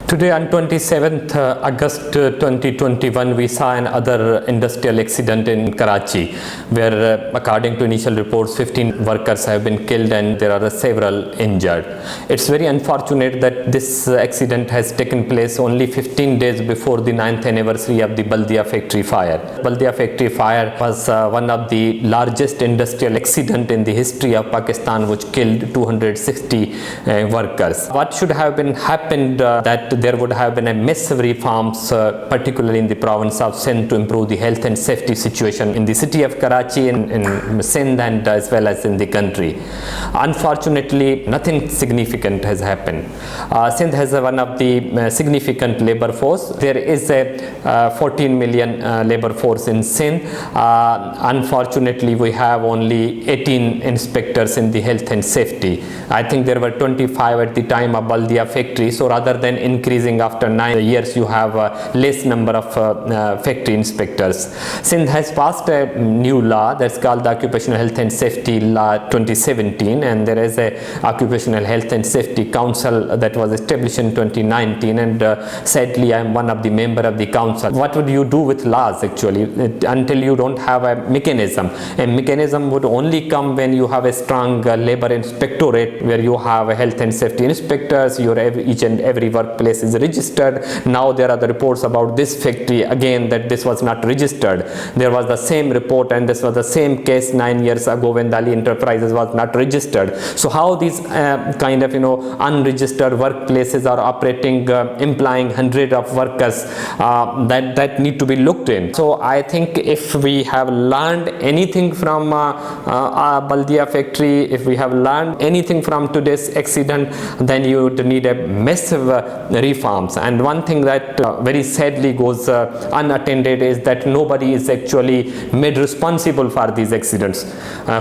Today on 27th August 2021, we saw another industrial accident in Karachi where according to initial reports 15 workers have been killed and there are several injured. It's very unfortunate that this accident has taken place only 15 days before the 9th anniversary of the Baldia factory fire. Baldia factory fire was one of the largest industrial accident in the history of Pakistan, which killed 260 workers. What should have been happened that there would have been a massive reforms, particularly in the province of Sindh, to improve the health and safety situation in the city of Karachi, in Sindh, and as well as in the country. Unfortunately, nothing significant has happened. Sindh has one of the significant labor force. There is a 14 million labor force in Sindh. Unfortunately, we have only 18 inspectors in the health and safety. I think there were 25 at the time of Baldia factory. So rather than increasing after 9 years, you have a less number of factory inspectors. Sindh has passed a new law that's called the Occupational Health and Safety Law 2017, and there is a Occupational Health and Safety Council that was established in 2019, and sadly I am one of the member of the council. What would you do with laws actually until you don't have a mechanism? A mechanism would only come when you have a strong labor inspectorate where you have a health and safety inspectors, each and every workplace is registered. Now there are the reports about this factory again that this was not registered. There was the same report and this was the same case 9 years ago when Dali Enterprises was not registered. So how these kind of unregistered workplaces are operating, implying hundreds of workers that need to be looked in. So I think if we have learned anything from Baldia factory, if we have learned anything from today's accident, then you would need a massive reforms. And one thing that very sadly goes unattended is that nobody is actually made responsible for these accidents.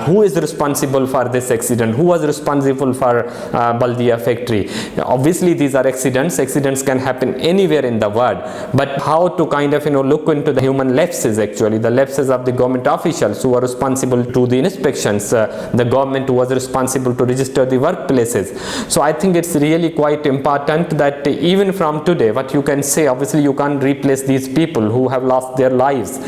Who is responsible for this accident? Who was responsible for Baldia factory? Obviously these are accidents. Accidents can happen anywhere in the world, but how to kind of look into the human lapses, actually the lapses of the government officials who are responsible to the inspections, the government who was responsible to register the workplaces. So I think it's really quite important that even from today, what you can say, obviously you can't replace these people who have lost their lives.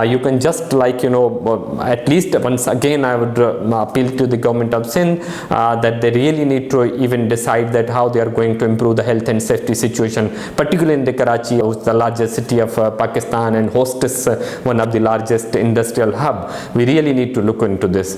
You can just at least once again I would appeal to the government of Sindh that they really need to even decide that how they are going to improve the health and safety situation, particularly in the Karachi, which is the largest city of Pakistan and hosts one of the largest industrial hub. We really need to look into this.